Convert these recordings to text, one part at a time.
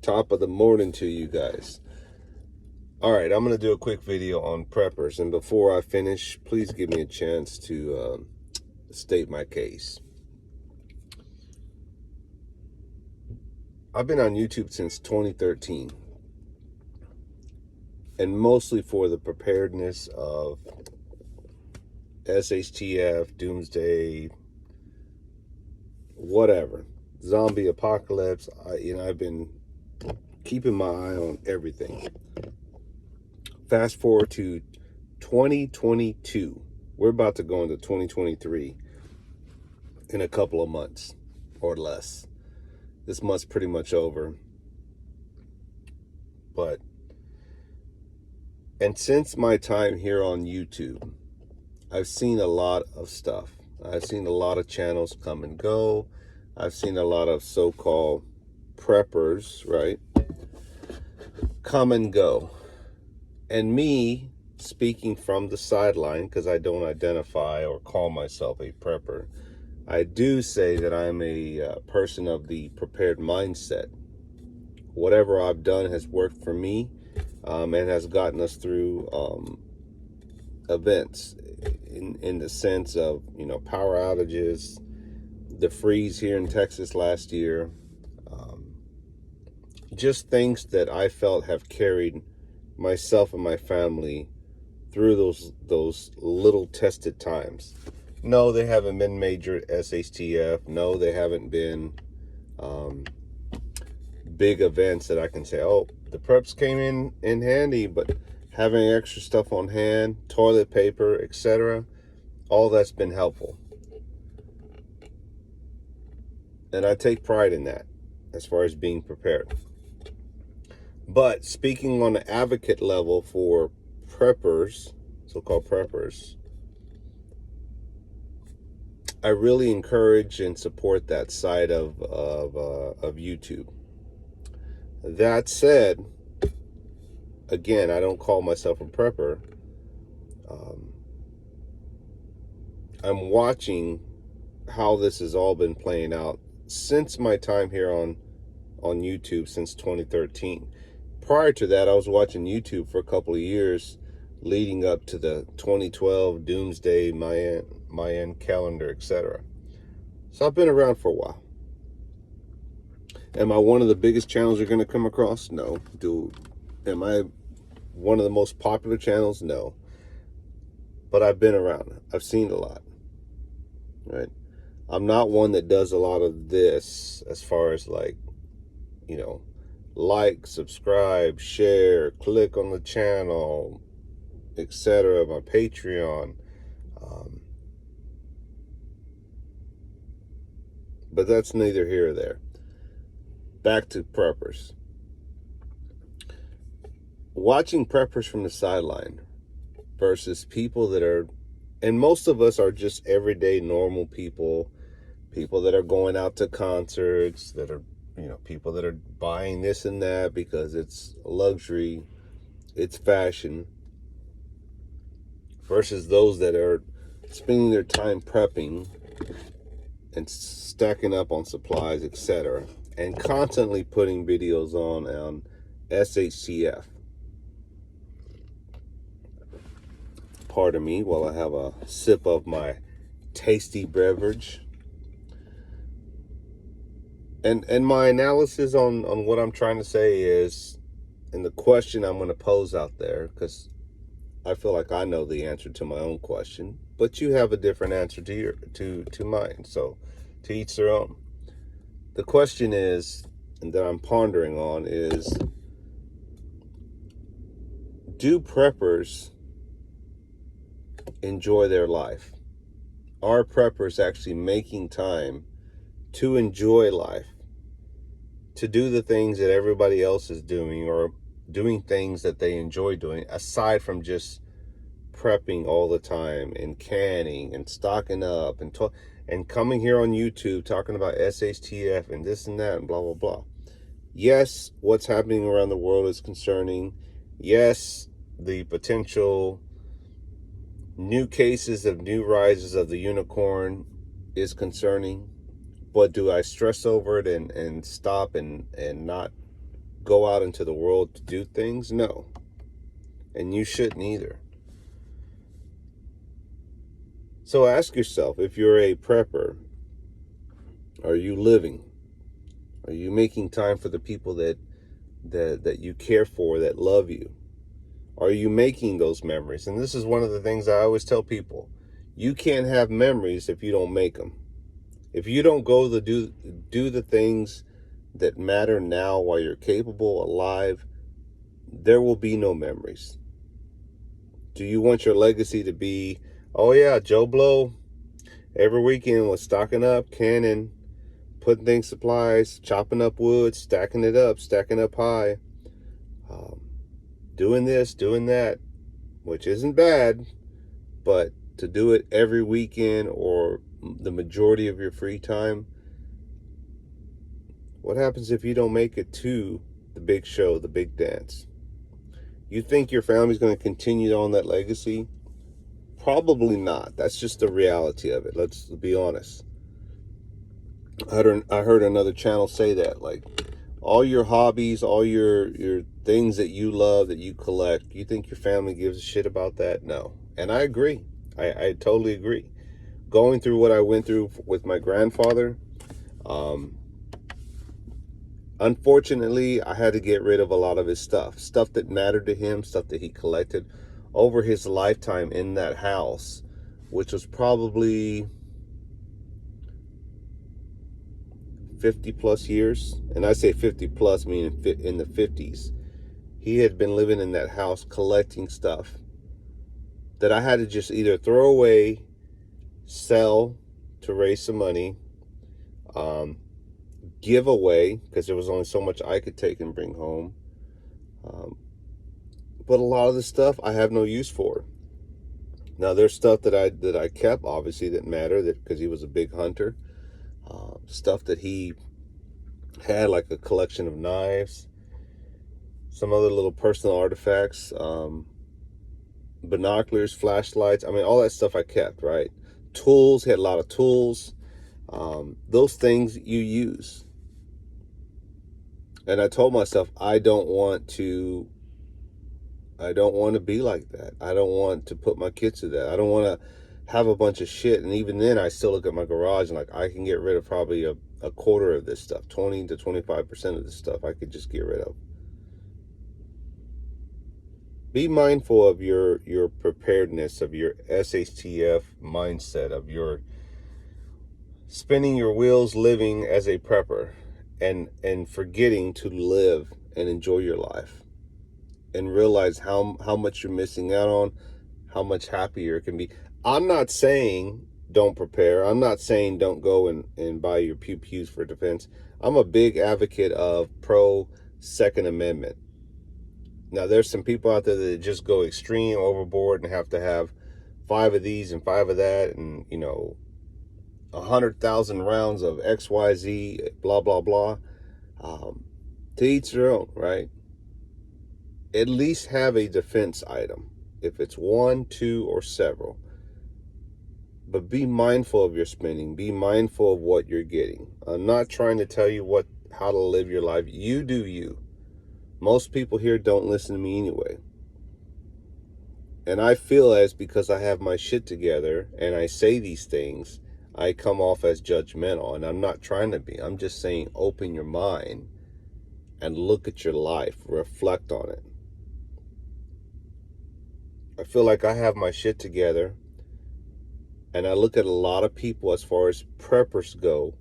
Top of the morning to you guys. All right, I'm going to do a quick video on preppers. And before I finish, please give me a chance to state my case. I've been on YouTube since 2013. And mostly for the preparedness of SHTF, Doomsday, whatever. Zombie apocalypse. I've been keeping my eye on everything. Fast forward to 2022. We're about to go into 2023 in a couple of months or less. This month's pretty much over. And since my time here on YouTube, I've seen a lot of stuff. I've seen a lot of channels come and go. I've seen a lot of so-called preppers, right, come and go. And me, speaking from the sideline, because I don't identify or call myself a prepper, I do say that I'm a person of the prepared mindset. Whatever I've done has worked for me and has gotten us through events in the sense of, power outages, the freeze here in Texas last year, just things that I felt have carried myself and my family through those little tested times. No, they haven't been major SHTF. No, they haven't been big events that I can say, oh, the preps came in handy, but having extra stuff on hand, toilet paper, etc., all that's been helpful. And I take pride in that as far as being prepared. But speaking on the advocate level for preppers, so-called preppers, I really encourage and support that side of YouTube. That said, again, I don't call myself a prepper. I'm watching how this has all been playing out since my time here on YouTube since 2013. Prior to that, I was watching YouTube for a couple of years leading up to the 2012 Doomsday, Mayan calendar, etc. So I've been around for a while. Am I one of the biggest channels you're going to come across? No. Am I one of the most popular channels? No. But I've been around. I've seen a lot. Right? I'm not one that does a lot of this as far as like, like, subscribe, share, click on the channel, etc., my Patreon. But that's neither here or there. Back to preppers. Watching preppers from the sideline versus people that are, and most of us are just everyday normal people that are going out to concerts, that are, people that are buying this and that because it's luxury, it's fashion, versus those that are spending their time prepping and stacking up on supplies, etc., and constantly putting videos on SHTF. Pardon me while I have a sip of my tasty beverage. And my analysis on what I'm trying to say is, and the question I'm going to pose out there, because I feel like I know the answer to my own question, but you have a different answer to mine. So to each their own. The question is, and that I'm pondering on is, do preppers enjoy their life? Are preppers actually making time to enjoy life? To do the things that everybody else is doing, or doing things that they enjoy doing, aside from just prepping all the time and canning and stocking up and coming here on YouTube talking about SHTF and this and that and blah, blah, blah. Yes, what's happening around the world is concerning. Yes, the potential new cases of new rises of the unicorn is concerning. But do I stress over it and stop and not go out into the world to do things? No. And you shouldn't either. So ask yourself, if you're a prepper, are you living? Are you making time for the people that you care for, that love you? Are you making those memories? And this is one of the things I always tell people. You can't have memories if you don't make them. If you don't go to do the things that matter now while you're capable, alive, there will be no memories. Do you want your legacy to be, oh yeah, Joe Blow every weekend was stocking up, canning, putting things, supplies, chopping up wood, stacking it up, stacking up high, doing this, doing that, which isn't bad, but to do it every weekend or the majority of your free time, what happens if you don't make it to the big show, the big dance? You think your family's going to continue on that legacy? Probably not. That's just the reality of it. Let's be honest. I heard another channel say that, like, all your hobbies, all your things that you love, that you collect, you think your family gives a shit about that? No. And I agree. I totally agree. Going through what I went through with my grandfather, unfortunately, I had to get rid of a lot of his stuff that mattered to him, stuff that he collected over his lifetime in that house, which was probably 50 plus years. And I say 50 plus meaning in the 50s. He had been living in that house collecting stuff that I had to just either throw away, sell to raise some money, give away because there was only so much I could take and bring home. But a lot of the stuff I have no use for. Now there's stuff that I kept, obviously, that mattered, that because he was a big hunter. Stuff that he had, like a collection of knives, some other little personal artifacts, binoculars, flashlights. I mean, all that stuff I kept, right? Tools, he had a lot of tools. Those things you use. And I told myself, I don't want to be like that. I don't want to put my kids through that. I don't want to have a bunch of shit. And even then, I still look at my garage and, like, I can get rid of probably a quarter of this stuff. 20 to 25% of this stuff I could just get rid of. Be mindful of your preparedness, of your SHTF mindset, of your spinning your wheels, living as a prepper, and forgetting to live and enjoy your life, and realize how much you're missing out on, how much happier it can be. I'm not saying don't prepare. I'm not saying don't go and buy your pew-pews for defense. I'm a big advocate of pro Second Amendment. Now, there's some people out there that just go extreme overboard and have to have 5 of these and 5 of that, and 100,000 rounds of XYZ, blah, blah, blah. To each their own, right? At least have a defense item, if it's 1, 2, or several. But be mindful of your spending. Be mindful of what you're getting. I'm not trying to tell you how to live your life. You do you. Most people here don't listen to me anyway. And I feel as because I have my shit together and I say these things, I come off as judgmental. And I'm not trying to be. I'm just saying, open your mind and look at your life. Reflect on it. I feel like I have my shit together. And I look at a lot of people, as far as preppers go,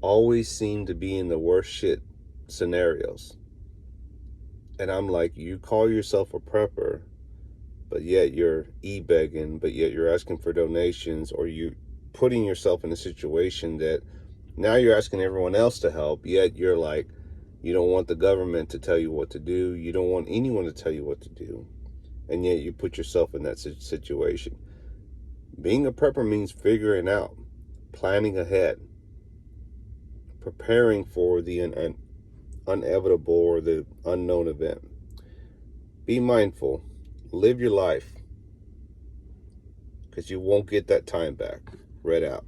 always seem to be in the worst shit scenarios. And I'm like, you call yourself a prepper, but yet you're e-begging, but yet you're asking for donations, or you putting yourself in a situation that now you're asking everyone else to help, yet you're like, you don't want the government to tell you what to do. You don't want anyone to tell you what to do. And yet you put yourself in that situation. Being a prepper means figuring out, planning ahead, preparing for the inevitable or the unknown event. Be mindful. Live your life, because you won't get that time back. Red out.